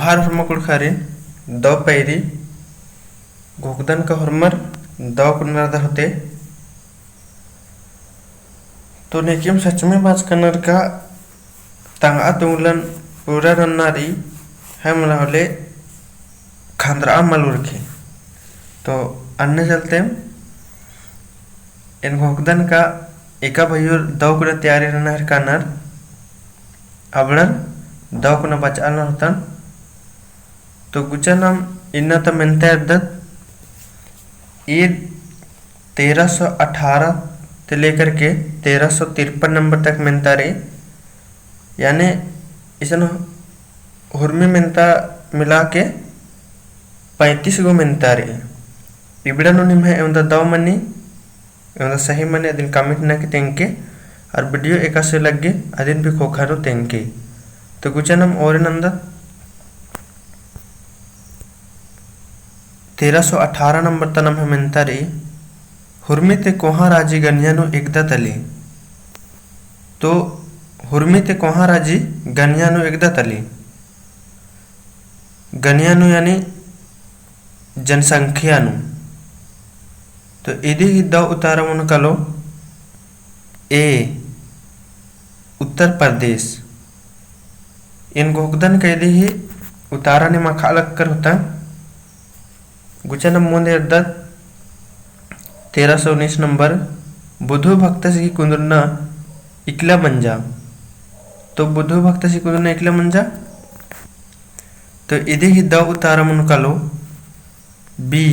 आहार हरमा कुड़खारिन दो पैरी घोकदन का हरमर दो कुन्नर होते तो नेकियम सच में बात करनर का तंगा तुंगलन पूरा रन्नारी है मला होले खांद्रा मलुरखे तो अन्य चलते इन घोकदन का एका भयूर दो कुना तैयारी रहना कानर अबड़न दो कुना बचाना होता तो गुचनम इन्ना तो मिलता है दत ये 1318 से लेकर के 1353 नंबर तक मिलता रहे यानी इसन हुर्मी मिलता मिला के 35 गो मिलता रहे इबड़ा निम है एवं दो मनी एवं सही मनी अदिन कमिट ना के तेंके और वीडियो एका से लग गए अदिन भी खोखारो तेंके तो गुचनम और नंदा 1318 नंबर तनम है मिलता रही हुर्मी ते कोहा राजी गन्यानु एकदा तली तो हुर्मी ते कोहा राजी गन्यानु एकदा तली गन्यानु यानी जनसंख्यानु तो इदी ही दो उतारमुन कलो ए उत्तर प्रदेश इन घोकदन कैदी ही उतारा ने मखा लक्कर होता गुचनम मुंदे 1319 नंबर बुधु भक्त की कुंदरना इकला मंजा तो बुधु भक्त की कुंदरना इकला मंजा तो इदी ही दो उतारमुन कलो बी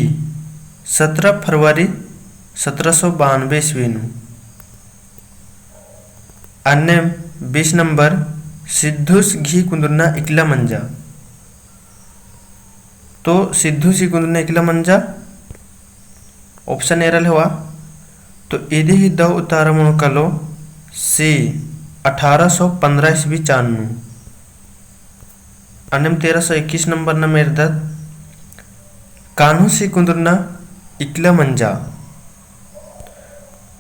17 फरवरी 1792 ईस्वी अन्य 20 नंबर सिद्धूस घी कुंदरना इकला मंजा तो सिद्धूस घी कुंदरना इकला मंजा ऑप्शन एरल हुआ तो इदी ही दो उतारमुन कलो सी 1815 ईस्वी चान्नु अन्य 1321 नंबर न मेरदत कान्हू सी कुंदरना इकला मंजा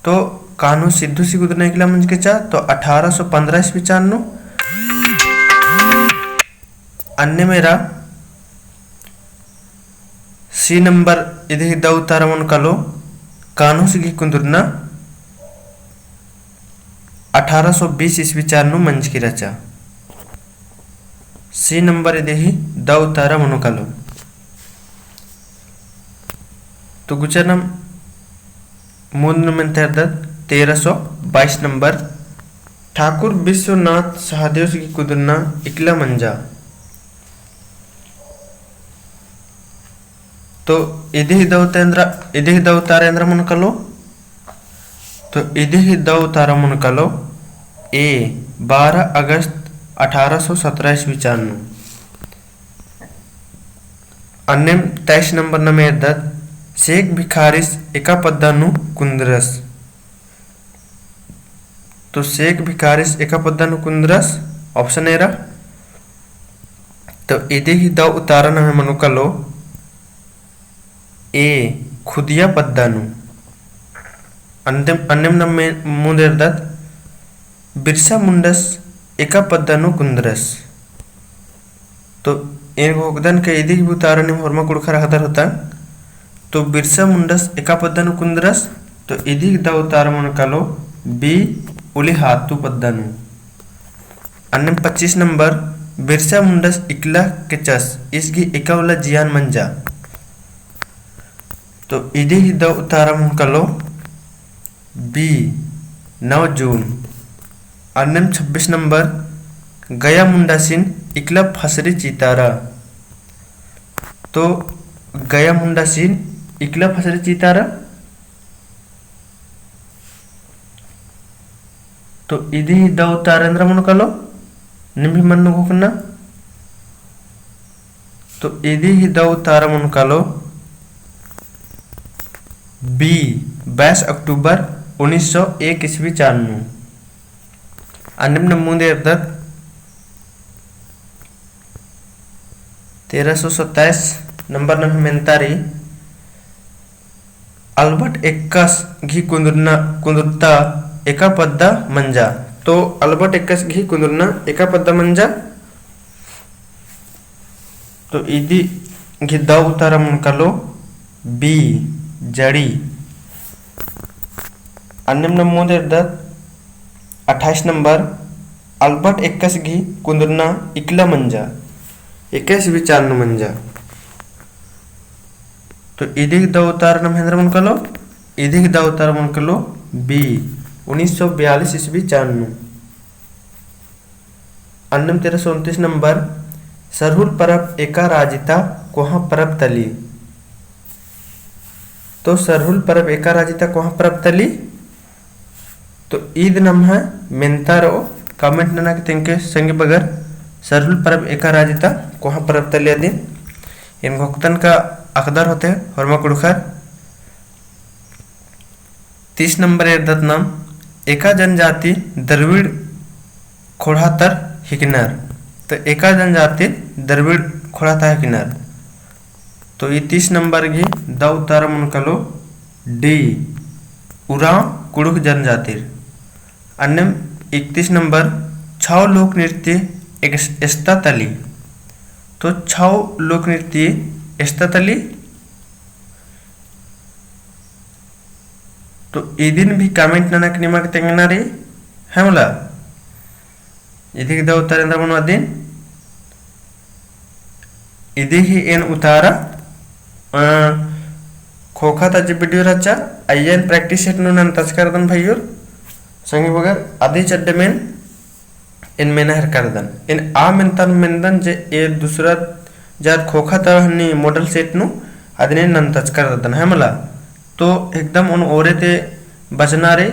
तो कान्हू सिद्धू सी कुंदरना इकला मंज के चा तो 1815 ईस्वी चान्नु अन्य मेरा सी नंबर इधे दो उतारमन कलो कान्हू सी कुंदरना 1820 ईस्वी चान्नु मंज की रचा सी नंबर इधे ही दो उतारमन कलो तो गुचनम मूल में 1322 नंबर ठाकुर विश्वनाथ सहदेव की कुदरना इकला मंजा तो इधे ही दो उतारेंद्र मन कलो तो इधे ही दो उतारा मन कलो ए 12 अगस्त 1817 ईस्वी चान्नु अन्य 23 नंबर न मेरदत शेख भिखारिस एका पद्दानु कुंद्रस तो शेख भिखारिस एका पद्दानु कुंद्रस ऑप्शन एरा तो इधे ही दो उतारन हमें मनु कलो ए खुदिया पद्दानु अन्यम मुंदेरदत बिरसा मुंडस एका पद्दानु कुंद्रस तो इन घोकदन के इधे ही उतारन हरमा कुड़खा हदर होता तो बिरसा मुंडस एका पद्दानु कुंद्रस तो इधी द उतारमन कलो बी उली हाथू पद्दानु अन्य 25 नंबर बिरसा मुंडस इकला के चस इसकी एकावला जियान मंजा तो इधी द उतारमन कलो बी 9 जून अन्य 26 नंबर गया मुंडासिन इकला फसरी चितारा तो गया मुंडासिन इकला फसरी चितारा तो इधी द उतारेंद्र मन कलो निम्भी मन घोकना तो इधी ही द उतार मन कलो बी 22 अक्टूबर 1901 ईस्वी चान्नु अन्य मुंदे 1327 नंबर न मेंतारी अल्बर्ट एक्कास घी कुंदुरता एका पद्दा मंजा तो अल्बर्ट एक्कास घी कुंदुरना एका पद्दा मंजा तो इदी गिद्द उत्तर मुनकलो बी जड़ी। अन्यम नमूद 28 नंबर अल्बर्ट एक्कस घी कुंदरना इकला मंजा 21 विचार मंजा। तो इदी गिद्द उत्तर महेंद्र मुनकलो इदी गिद्द उत्तर मुनकलो बी 1942 ईस्वी चान्नु। अन्नम 1329 नंबर सरहुल परब एका राजिता कोहा परब तली। तो सरहुल परब एका राजिता कोहा परब तली तो ईद नम है मेंतारो कमेंट नना के तेंके संगे बगर सरहुल परब एका राजिता कोहा परब तली दिन इन भक्तन का अकदर होते हैं हरमा कुड़खर। 30 नंबर एर्दत नाम एका जनजाति द्रविड़ खोड़ातर हिकनर। तो एका जनजाति द्रविड़ खोड़ाता हिकनर। तो ये 30 नंबर की द उत्तर मुनकलो डी उराव कुड़ुक जनजातिर। अन्य 31 नंबर छाव लोक नृत्य एस्ता तली। तो छाव लोक नृत्य एस्ता तली तो ये दिन भी कमेंट ननक निमक तेंगना रे है मला इदी द उत्तर इंद्र बनवा दिन इदी ही एन उतारा खोखा तज वीडियो रचा अयन प्रैक्टिस सेट नु नन टच कर दन भाइयोर संगे बगर आधे चड्डे में इन मेना हर कर दन इन आ मेंतन मेंदन जे ए दूसरा जार खोखा त हनी मॉडल सेट नु आदने नन टच कर दन है मला। तो एकदम उन ओरे ते बचना रे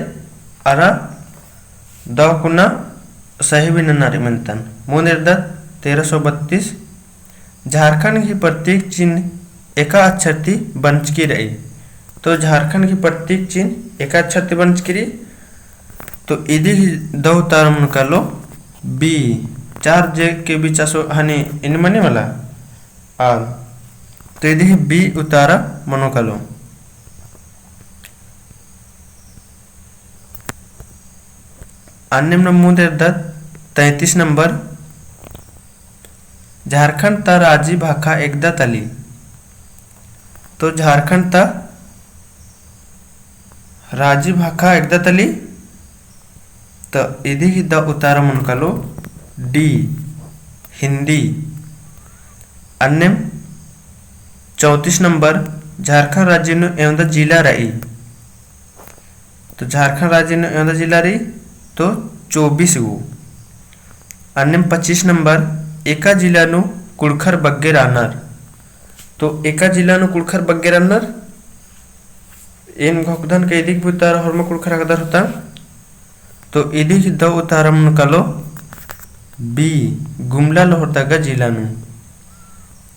अरा द कुना सही भी नना रे मेंतन मोनेर 1332 झारखंड की प्रत्येक चिन्ह एका अक्षर थी बंच की रही। तो झारखंड की प्रत्येक चिन्ह एका अक्षर थी बंच की रही। तो इदी द उत्तर मुनकलो बी 4 जे के बीच हनी इन मने वाला आ तो इदी बी उतारा मनोकलो। अन्य नमूद 33 नंबर झारखंड ता राजी भाखा एकदा तली। तो झारखंड ता राजी भाखा एकदा तली तो इदी ही द उतार मुनकलो डी हिंदी। अन्य 34 नंबर झारखंड राज्य नु एवं जिला रही। तो झारखंड राज्य नु एवं जिला रही तो 24 गो। अन्य 25 नंबर एका जिला नु कुड़खर बग्गे रानर। तो एका जिला नु कुड़खर बग्गे रानर इन घोकधन के इदिक उतार हरमा कुड़खर अगदर होता। तो इदिक द उतारम कलो बी गुमला लोहरदगा जिला नु।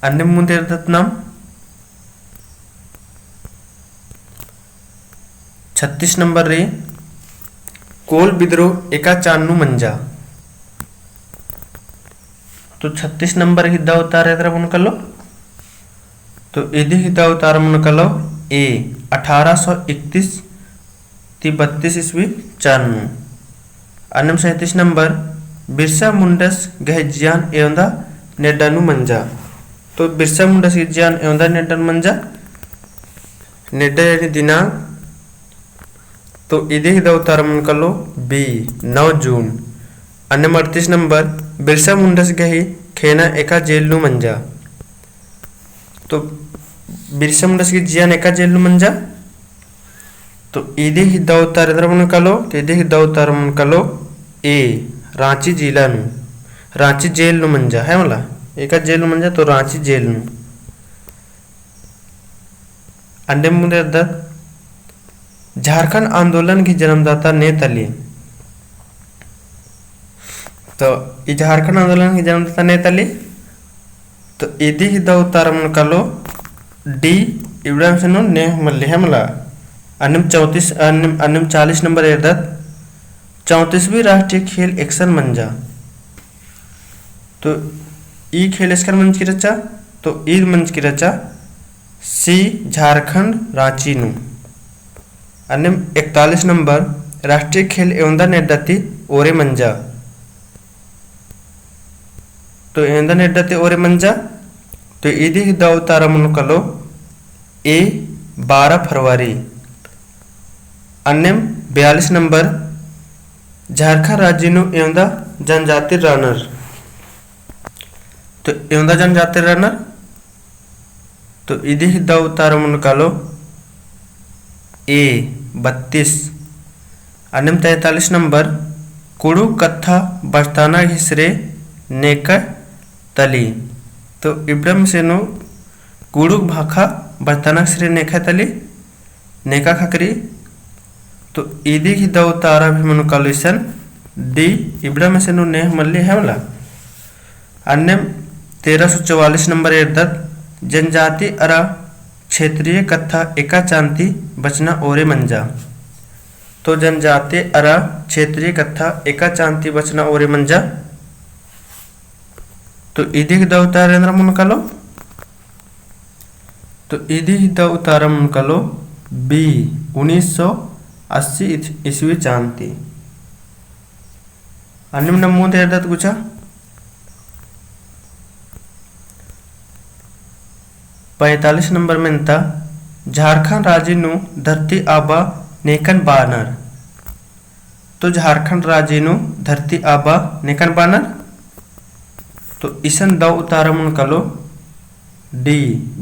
अन्य मुंदेर दत्नाम 36 नंबर रे कोल विद्रोह एका चान्नु मंजा। तो 36 नंबर ही द उतार है मुनकलो तो इदी ही द उतार मुनकलो ए 1831 32 ईस्वी चान्नु। अन्य 37 नंबर बिरसा मुंडस गहजियान एवं नेडानु मंजा। तो बिरसा मुंडस गहजियान एवं नेडानु मंजा नेडा यानी दिनांक। तो इदी ही द उतार मुनकलो बी 9 जून। अन्य 38 नंबर बिरसा मुंडस गही खेना एका जेल नु मंजा। तो बिरसा मुंडस की जियान एका जेल नु मंजा। तो इदी ही द उतार मुनकलो तो इदी ही द उतार मुनकलो ए रांची जिला नु रांची जेल नु मंजा है मला एका जेल नु मंजा तो रांची जेल नु। अन्य मुंडे झारखंड आंदोलन की जन्मदाता नेतली। तो ये झारखंड आंदोलन की जन्मदाता नेतली तो इदी ही द उतार मुनकलो डी इब्राहिम सेनो ने मल्ली है मला। अन्य 40 नंबर एर्दत 34वीं राष्ट्रीय खेल एक्शन मंजा। तो ई खेल एक्शन मंच की रचा तो ई मंच की रचा सी झारखंड रांची नु। अन्य 41 नंबर राष्ट्रीय खेल एवं नेडती ओरे मंजा। तो एवं नेडती ओरे मंजा तो इदी द उतार मुनकलो ए 12 फरवरी। अन्यम 42 नंबर झारखंड राज्य एवं जनजाति रनर। तो एवं जनजाति रनर तो इदी द उतार मुनकलो ए 32। अन्यम 43 नंबर कुड़ू कत्था बस्ताना घिसरे नेक तली। तो इब्रम से नो कुड़ू भाखा बस्ताना घिसरे नेका तली नेका खकरी। तो इदी की दो तारा भी मनु कॉल्यूशन डी इब्रम से नो नेह मल्ली है वाला। अन्य 1344 नंबर एर्दत जनजाति अरा क्षेत्रीय कथा एका चांति बचना ओरे मंजा। तो जनजाति अरा क्षेत्रीय कथा एका चांति बचना ओरे मंजा। तो इदी द उतार मुनकलो तो इदी द उतार मुनकलो बी 1980 ईस्वी चांति। अन्य नमूद एर्दत कुछ 45 नंबर में था झारखंड राज्य नु धरती आबा नेकन बानर। तो झारखंड राज्य नु धरती आबा नेकन बानर। तो इसन द उतार मुनकलो डी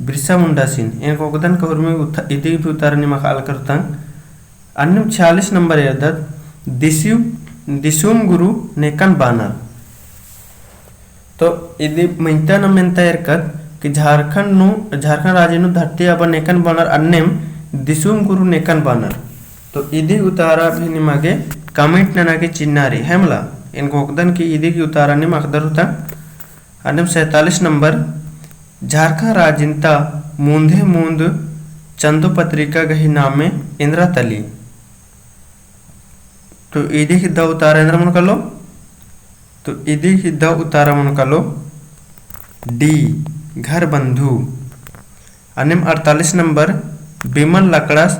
बिरसा मुंडा सिंह इनको गदन कहुर में इदी भी उतार निमकाल करता। अन्य 46 नंबर एर्दत दिसुम गुरु नेकन बानर। तो इदी मिंता न मिंता एरकत कि झारखंड राज्य नु धरती आबा नेकन बानर अन्यम दिसुम गुरु नेकन बानर। तो इदी उतारा भी निमागे कमेंट नना के चिन्नारी है मला इनको ओकदन की इदी की उतारा निम अकदर होता। अन्यम 47 नंबर झारखंड राजिंता मूंधे मूंद चंदो पत्रिका गही नामे इंद्रा तली। तो इदी की द उतारा इंद्र मन कलो तो इदी की द उतारा मन कलो डी घर बंधु। अन्यम 48 नंबर बिमल लकड़स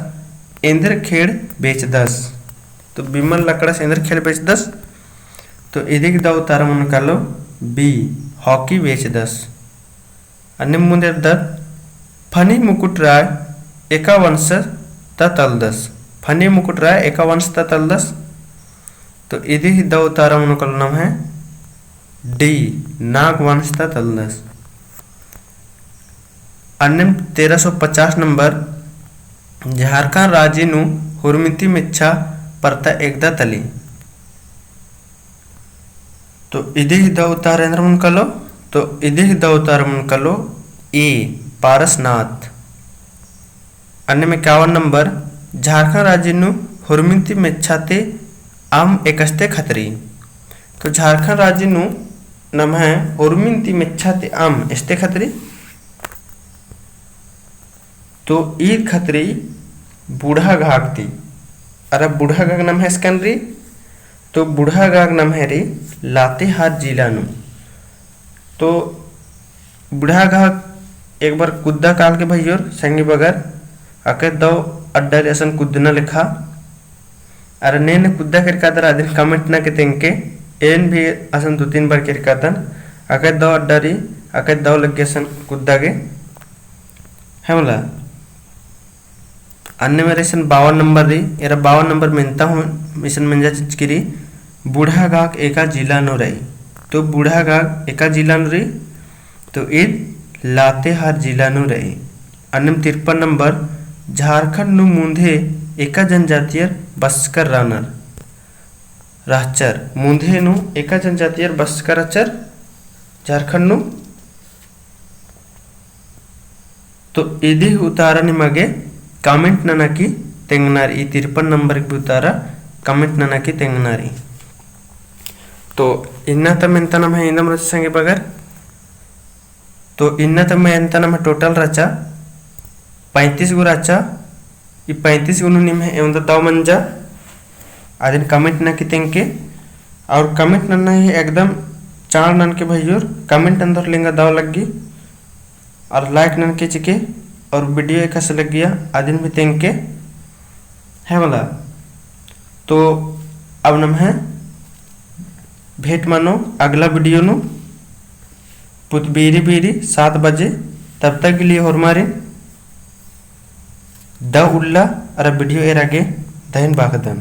इंद्र खेड़ बेच 10। तो बिमल लकड़स इंद्र खेड़ बेच 10। तो इदी की द उतारा मन कलो बी हॉकी बेच 10। अन्य मुंदर दर फनी मुकुट राय एका वंश तल 10। फनी मुकुट राय एका वंश तल 10। तो इदी की द उतारा मन कलो नाम है डी नाग वंश तल 10। अन्य 1350 नंबर झारखंड राज्य नु हुरमिती मिच्छा परता एकदा तली। तो इदी द उतार मन कलो तो इदी द उतार मन कलो ए पारसनाथ। अन्य में 51 नंबर झारखंड राज्य नु हुरमिती मिच्छाते आम एकस्ते खतरी। तो झारखंड राज्य नु नाम है हुरमिती मिच्छाते आम एस्ते खतरी। तो ईद खतरी बूढ़ा घाग थी। अरे बूढ़ा घाग नाम है स्कैनरी। तो बूढ़ा घाग नाम है रे लातेहार जिला नु। तो बूढ़ा घाग एक बार कुद्दा काल के भैया संगी बगर आके दो अड्डा ऐसा कुदना लिखा। अरे ने कुद्दा कर कादर आदिन कमेंट ना के तेंके एन भी असन 2-3 बार कर कादन आके दो अड्डा री आके दो लगे असन कुद्दा के है मला। अन्य मेरे 52 नंबर री एरा 52 नंबर मिलता हूँ मिशन मंजा चिचकिरी बूढ़ा घाग एका जिला नो रही। तो बूढ़ा घाग एका जिला नो रही तो ईद लातेहार जिला नो रही। अन्य 53 नंबर झारखंड नु मूंधे एका जनजातीय बस्कर रानर राचर। मूंधे नु एका जनजातीय बस्कर राचर झारखंड नु। तो इदी उतारा निमगे कमेंट ननकी तेंगनारी 53 नंबर की उतारा कमेंट ननकी तेंगनारी। तो इन्ना तम एंत नम है इंदम रच संगे बगर। तो इन्ना तम एंत नम टोटल रचा 35 गो रचा। ये 35 गुण निम है एवं दाव मंजा आदिन कमेंट न की तेंके और कमेंट नन है एकदम चार नन के भैयोर कमेंट अंदर लेंगा दाव लगी और लाइक नन के चिके और वीडियो एक से लग गया आदिन भी तेंके है वाला। तो अब नम है भेंट मानो अगला वीडियो नु पुत बीरी बीरी 7 बजे तब तक के लिए होरमारे द उल्ला अरे वीडियो एर आगे दहन बाकदम।